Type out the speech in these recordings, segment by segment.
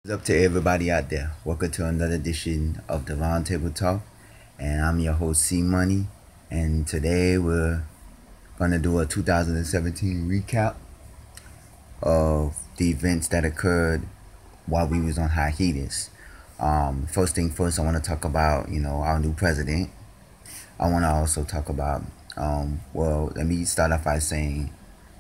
What's up to everybody out there? Welcome to another edition of the Roundtable Talk, and I'm your host C Money. And today we're gonna do a 2017 recap of the events that occurred while we was on hiatus. First thing first, I want to talk about our new president. I want to also talk about let me start off by saying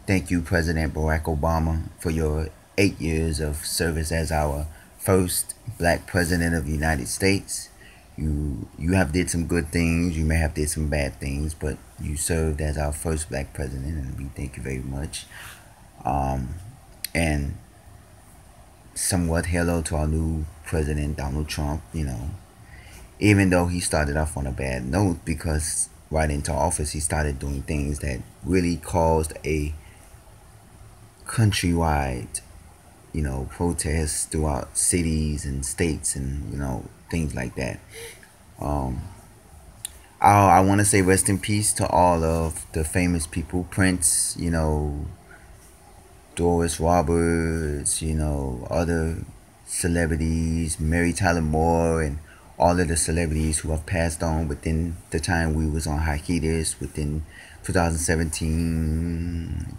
thank you, President Barack Obama, for your 8 years of service as our first black president of the United States. You have did some good things. You may have did some bad things, but you served as our first black president, and we thank you very much. And somewhat hello to our new president, Donald Trump. Even though he started off on a bad note because right into office he started doing things that really caused a countrywide protests throughout cities and states and things like that. um I want to say rest in peace to all of the famous people: Prince, Doris Roberts, other celebrities, Mary Tyler Moore, and all of the celebrities who have passed on within the time we was on hiatus within 2017.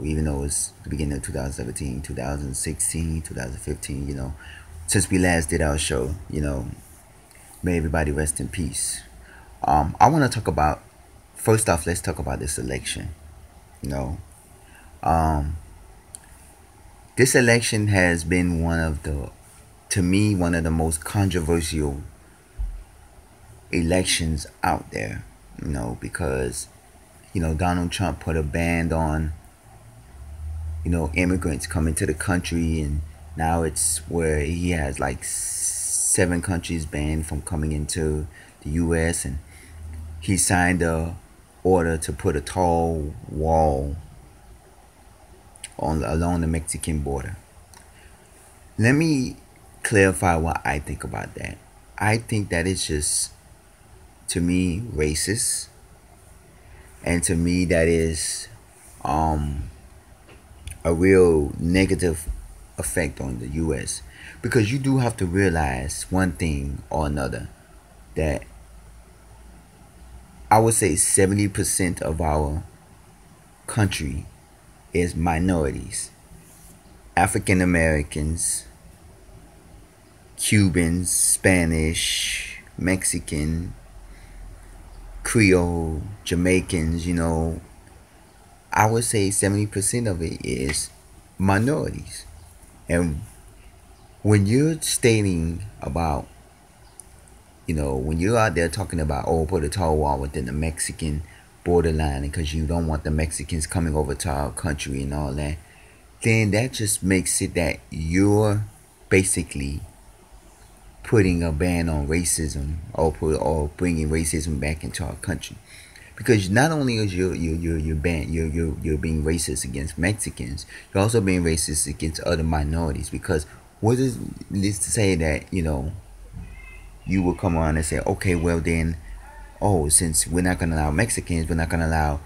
Even though it's the beginning of 2017, 2016, 2015, since we last did our show, may everybody rest in peace. I want to talk about, first off, let's talk about this election. You know, um, this election has been to me, one of the most controversial elections out there. Because Donald Trump put a ban on immigrants coming to the country, and now it's where he has like 7 countries banned from coming into the U.S. And he signed a order to put a tall wall along the Mexican border. Let me clarify what I think about that. I think that it's just, to me, racist, and to me that is a real negative effect on the U.S. Because you do have to realize one thing or another, that I would say 70% of our country is minorities: African Americans, Cubans, Spanish, Mexican, Creole, Jamaicans. I would say 70% of it is minorities. And when you're stating about, when you're out there talking about, oh, put a tall wall within the Mexican borderline because you don't want the Mexicans coming over to our country and all that, then that just makes it that you're basically putting a ban on racism, or bringing racism back into our country. Because not only is you're being racist against Mexicans, you're also being racist against other minorities. Because what is this to say that you will come around and say, okay, well then, oh, since we're not gonna allow Mexicans, we're not gonna allow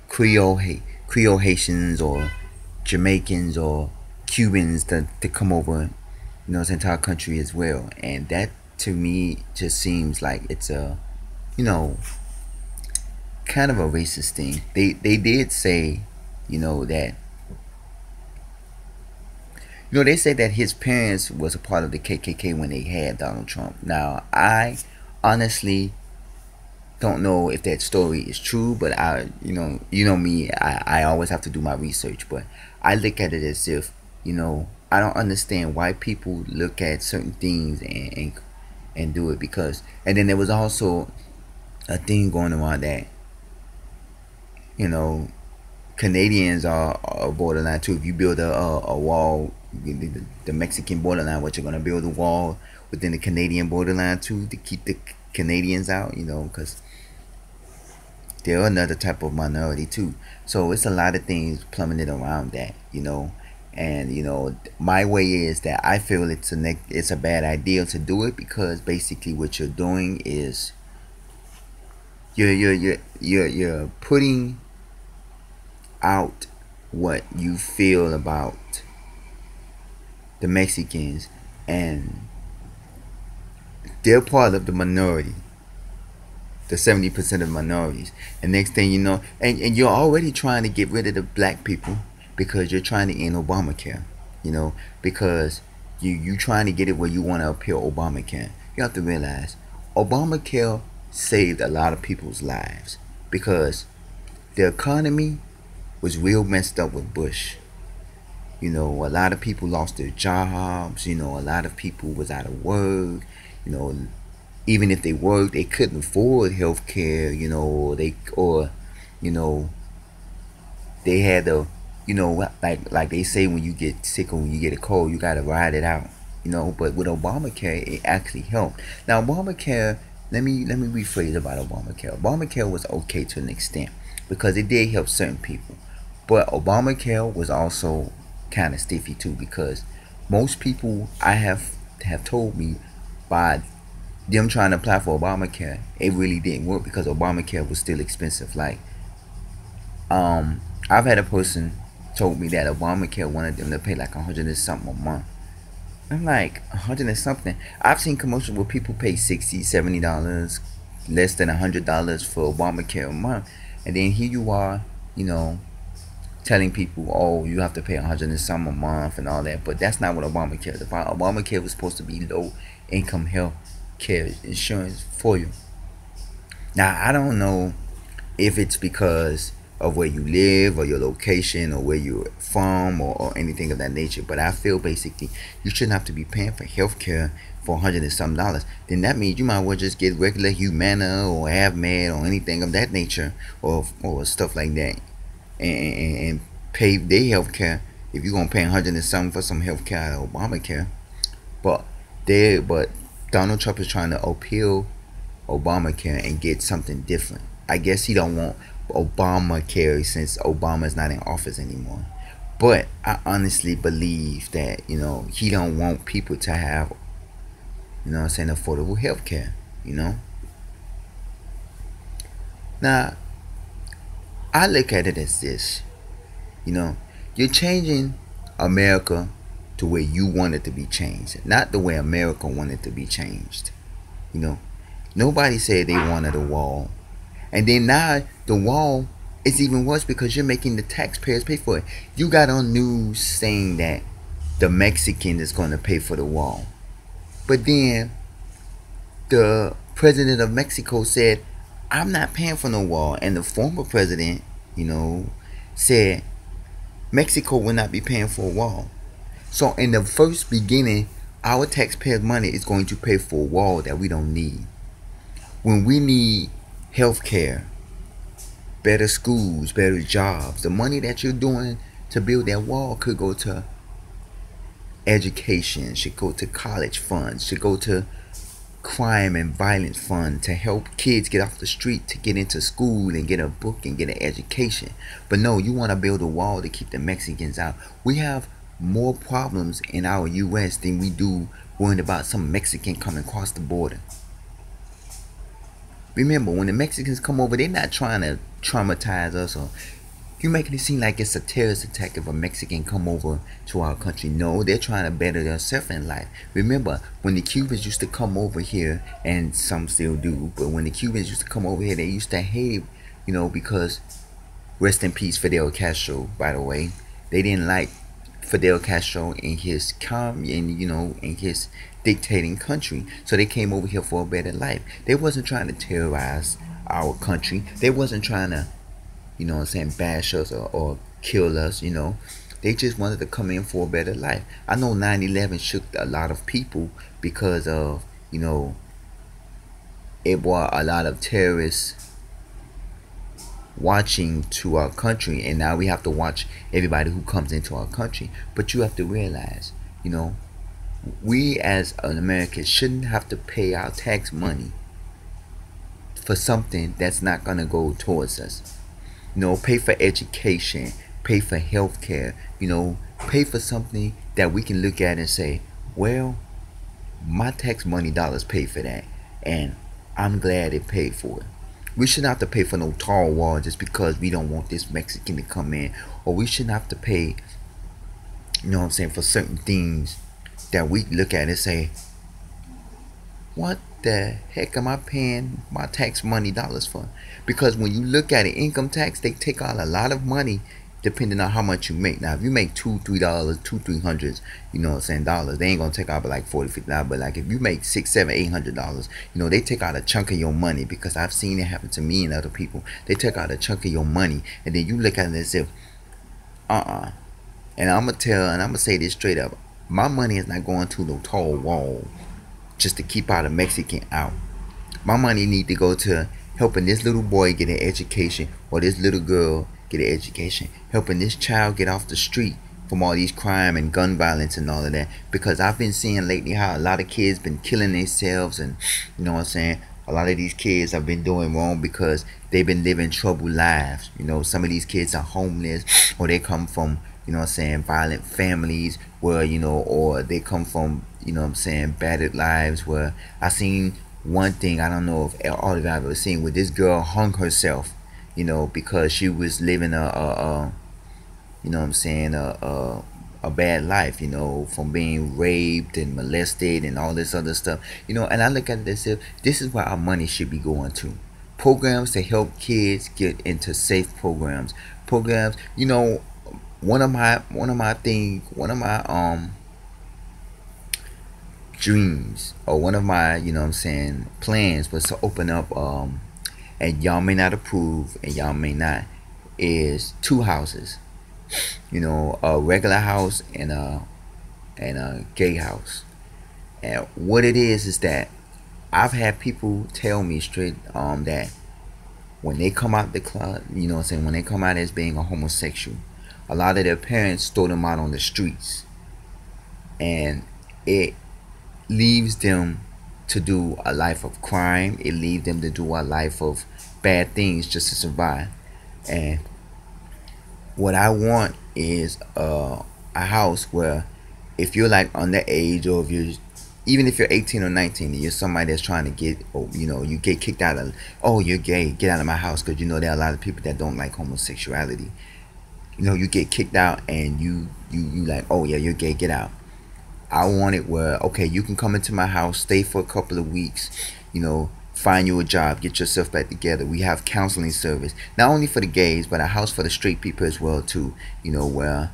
Creole Creole Haitians or Jamaicans or Cubans to come over, into our country as well. And that to me just seems like it's a you know kind of a racist thing. They did say, that they said that his parents was a part of the KKK when they had Donald Trump. Now, I honestly don't know if that story is true, but me, I always have to do my research. But I look at it as if, I don't understand why people look at certain things and do it. Because, and then there was also a thing going around that, you know Canadians are borderline too. If you build a wall, the Mexican borderline, what you're gonna build a wall within the Canadian borderline too to keep the Canadians out, because they're another type of minority too. So it's a lot of things plummeted around that, and my way is that I feel it's a bad idea to do it, because basically what you're doing is you're putting out what you feel about the Mexicans, and they're part of the minority, the 70% of minorities. And next thing you know, and you're already trying to get rid of the black people because you're trying to end Obamacare, because you trying to get it where you want to appeal Obamacare. You have to realize Obamacare saved a lot of people's lives because the economy was real messed up with Bush. A lot of people lost their jobs. A lot of people was out of work. You know, Even if they worked, they couldn't afford health care. You know, they had to, like they say, when you get sick or when you get a cold, you gotta ride it out. But with Obamacare, it actually helped. Now, Obamacare, let me rephrase about Obamacare. Obamacare was okay to an extent because it did help certain people, but Obamacare was also kind of stiffy too because most people I have told me by them trying to apply for Obamacare, it really didn't work because Obamacare was still expensive. Like, I've had a person told me that Obamacare wanted them to pay like 100 and something a month. I'm like, 100 and something. I've seen commercials where people pay 60, $70, less than $100 for Obamacare a month, and then here you are, you know, telling people, oh, you have to pay 100 and some a month and all that. But that's not what Obamacare is about. Obamacare was supposed to be low income health care insurance for you. Now, I don't know if it's because of where you live or your location or where you're from or anything of that nature, but I feel basically you shouldn't have to be paying for health care for 100 and some dollars. Then that means you might well just get regular Humana or AvMed or anything of that nature, or stuff like that, and pay their health care if you're gonna pay 100 and something for some health care out of Obamacare. But Donald Trump is trying to appeal Obamacare and get something different. I guess he don't want Obamacare since Obama is not in office anymore. But I honestly believe that he don't want people to have affordable health care. Now I look at it as this. You know, you're changing America to where you want it to be changed, not the way America wanted to be changed. You know, Nobody said they wanted a wall. And then now the wall is even worse because you're making the taxpayers pay for it. You got on news saying that the Mexican is going to pay for the wall. But then the president of Mexico said, I'm not paying for no wall. And the former president, said Mexico will not be paying for a wall. So in the first beginning, our taxpayers' money is going to pay for a wall that we don't need. When we need health care, better schools, better jobs, the money that you're doing to build that wall could go to education, should go to college funds, should go to crime and violence fund to help kids get off the street, to get into school and get a book and get an education. But no, you want to build a wall to keep the Mexicans out. We have more problems in our U.S. than we do worrying about some Mexican coming across the border. Remember, when the Mexicans come over, they're not trying to traumatize us, or you making it seem like it's a terrorist attack if a Mexican come over to our country. No, they're trying to better themselves in life. Remember, when the Cubans used to come over here, and some still do, but when the Cubans used to come over here, they used to hate, because, rest in peace, Fidel Castro, by the way. They didn't like Fidel Castro in his in his dictating country. So they came over here for a better life. They wasn't trying to terrorize our country. They wasn't trying to, bash us or kill us, They just wanted to come in for a better life. I know 9/11 shook a lot of people because of, it brought a lot of terrorists watching to our country, and now we have to watch everybody who comes into our country. But you have to realize, we as an American shouldn't have to pay our tax money for something that's not going to go towards us. Pay for education, pay for health care, pay for something that we can look at and say, well, my tax money dollars pay for that, and I'm glad it paid for it. We shouldn't have to pay for no tall wall just because we don't want this Mexican to come in, or we shouldn't have to pay, for certain things that we look at and say, what the heck am I paying my tax money dollars for? Because when you look at it, income tax, they take out a lot of money depending on how much you make. Now, if you make $2, $3, two, $300, you know what I'm saying, dollars, they ain't gonna take out but like 40, $50. But like if you make $6, $7, $800, you know, they take out a chunk of your money, because I've seen it happen to me and other people. They take out a chunk of your money, and then you look at it as if, and I'm gonna say this straight up. My money is not going to no tall wall just to keep out a Mexican out. My money need to go to helping this little boy get an education, or this little girl get an education, helping this child get off the street from all these crime and gun violence and all of that. Because I've been seeing lately how a lot of kids been killing themselves, and you know what I'm saying, a lot of these kids have been doing wrong because they've been living troubled lives. You know, some of these kids are homeless, or they come from, you know what I'm saying, violent families where, you know, or they come from, you know what I'm saying, battered lives. Where I seen one thing, I don't know if all of you have ever seen, where this girl hung herself, you know, because she was living you know what I'm saying, a bad life, you know, from being raped and molested and all this other stuff, you know. And I look at it as if this is where our money should be going to: programs to help kids get into safe programs. You know, one of my dreams, or one of my, you know what I'm saying, plans, was to open up, and y'all may not approve and y'all may not, is two houses, you know, a regular house and a gay house. And what it is that I've had people tell me straight, that when they come out the club, you know what I'm saying, when they come out as being a homosexual, a lot of their parents throw them out on the streets, and it leaves them to do a life of crime. It leaves them to do a life of bad things just to survive. And what I want is a house where, if you're like underage, or if you're, even if you're 18 or 19, and you're somebody that's trying to get, or you know, you get kicked out of, oh, you're gay, get out of my house, because you know there are a lot of people that don't like homosexuality. You know, you get kicked out, and you like, oh yeah, you're gay, get out. I want it where, okay, you can come into my house, stay for a couple of weeks, you know, find you a job, get yourself back together. We have counseling service, not only for the gays, but a house for the straight people as well too. You know, where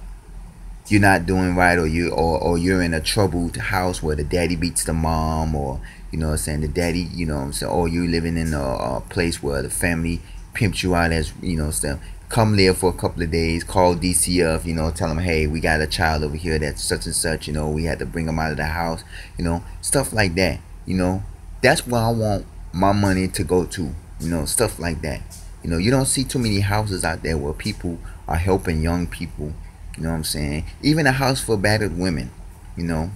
you're not doing right, or you're in a troubled house where the daddy beats the mom, or you know what I'm saying, the daddy, you know what I'm saying, or you living in a place where the family pimps you out, as you know, stuff. Come live for a couple of days, call DCF, you know, tell them, hey, we got a child over here that's such and such, you know, we had to bring them out of the house, you know, stuff like that. You know, that's where I want my money to go to, you know, stuff like that. You know, you don't see too many houses out there where people are helping young people, you know what I'm saying, even a house for battered women, you know,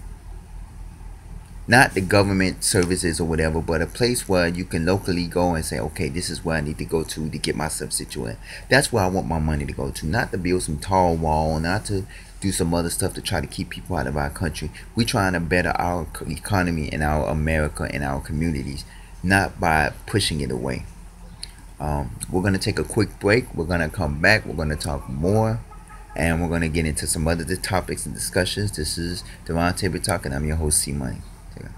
not the government services or whatever, but a place where you can locally go and say, okay, this is where I need to go to get myself situated. That's where I want my money to go to, not to build some tall wall, not to do some other stuff to try to keep people out of our country. We're trying to better our economy and our America and our communities, not by pushing it away. We're going to take a quick break. We're going to come back. We're going to talk more, and we're going to get into some other topics and discussions. This is the Round Table Talk, and I'm your host, C Money. Take care.